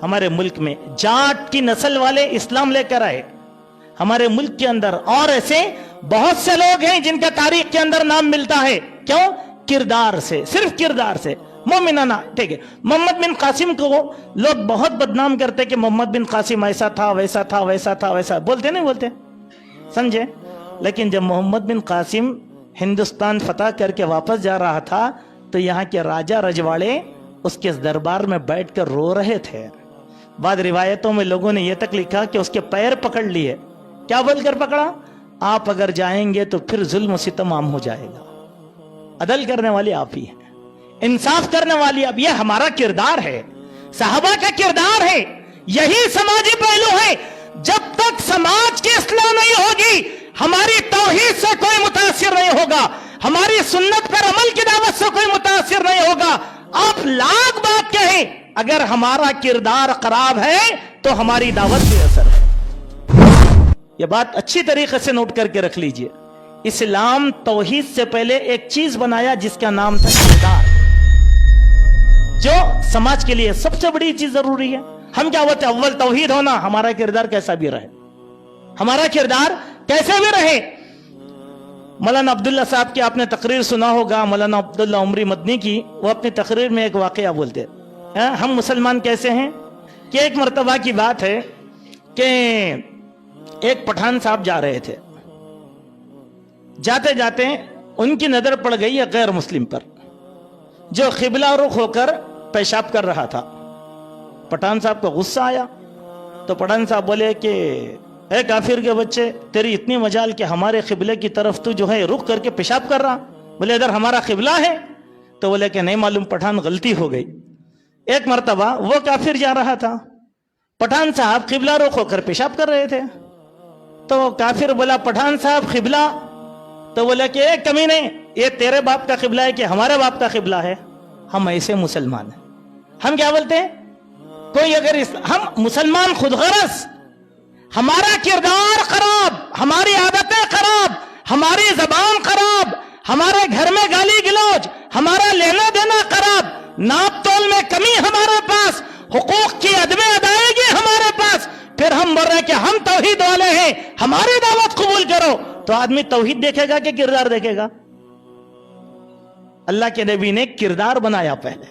ہمارے ملک میں جاٹ کی نسل والے اسلام لے کر آئے ہمارے ملک کے اندر، اور ایسے بہت سے لوگ ہیں جن کا تاریخ کے اندر نام ملتا ہے. کیوں؟ کردار سے، صرف کردار سے. مومنانہ، ٹھیک ہے. محمد بن قاسم کو لوگ بہت بدنام کرتے کہ محمد بن قاسم ایسا تھا، ویسا تھا، ویسا تھا، ویسا. بولتے نہیں بولتے؟ سمجھے؟ لیکن جب محمد بن قاسم ہندوستان فتح کر کے واپس جا رہا تھا تو یہاں کے راجہ رجواڑے اس کے دربار میں بیٹھ کر رو رہے تھے. بعد روایتوں میں لوگوں نے یہ تک لکھا کہ اس کے پیر پکڑ لیے. کیا بول کر پکڑا؟ آپ اگر جائیں گے تو پھر ظلم و ستم عام ہو جائے گا. عدل کرنے والی آپ ہی ہیں، انصاف کرنے والی آپ. یہ ہمارا کردار ہے، صحابہ کا کردار ہے، یہی سماجی پہلو ہے. جب تک سماج کی اصلاح نہیں ہوگی ہماری توحید سے کوئی متاثر نہیں ہوگا، ہماری سنت پر عمل کی دعوت سے کوئی متاثر نہیں ہوگا. آپ لاکھ بات کہیں، اگر ہمارا کردار خراب ہے تو ہماری دعوت بے اثر ہے. یہ بات اچھی طریقے سے نوٹ کر کے رکھ لیجئے. اسلام توحید سے پہلے ایک چیز بنایا جس کا نام تھا کردار، جو سماج کے لیے سب سے بڑی چیز ضروری ہے. ہم کیا بولتے ہیں؟ اول توحید ہونا. ہمارا کردار کیسا بھی رہے، ہمارا کردار کیسے بھی رہے. مولانا عبداللہ صاحب کی آپ نے تقریر سنا ہوگا، مولانا عبداللہ عمری مدنی کی. وہ اپنی تقریر میں ایک واقعہ بولتے ہیں ہم مسلمان کیسے ہیں. کہ ایک مرتبہ کی بات ہے کہ ایک پٹھان صاحب جا رہے تھے، جاتے جاتے ان کی نظر پڑ گئی ایک غیر مسلم پر جو قبلہ رخ ہو کر پیشاب کر رہا تھا. پٹھان صاحب کو غصہ آیا تو پٹھان صاحب بولے کہ اے کافر کے بچے، تیری اتنی مجال کہ ہمارے قبلے کی طرف تو جو ہے رخ کر کے پیشاب کر رہا. بولے ادھر ہمارا قبلہ ہے. تو بولے کہ نہیں معلوم پٹھان، غلطی ہو گئی. ایک مرتبہ وہ کافر جا رہا تھا، پٹھان صاحب قبلہ رخ ہو کر پیشاب کر رہے تھے. تو کافر بولا پٹھان صاحب قبلہ. تو بولا کہ ایک کمینے، یہ تیرے باپ کا قبلہ ہے کہ ہمارے باپ کا قبلہ ہے؟ ہم ایسے مسلمان ہیں. ہم کیا بولتے ہیں؟ کوئی اگر ہم مسلمان خود غرض، ہمارا کردار خراب، ہماری عادتیں خراب، ہماری زبان خراب، ہمارے گھر میں گالی گلوچ، ہمارا لینا دینا خراب، ناپ تول میں کمی ہمارے پاس، حقوق کی عدم ادائیگی ہمارے پاس، پھر ہم بول رہے ہیں کہ ہم توحید والے ہیں، ہماری دعوت قبول کرو. تو آدمی توحید دیکھے گا کہ کردار دیکھے گا؟ اللہ کے نبی نے کردار بنایا پہلے.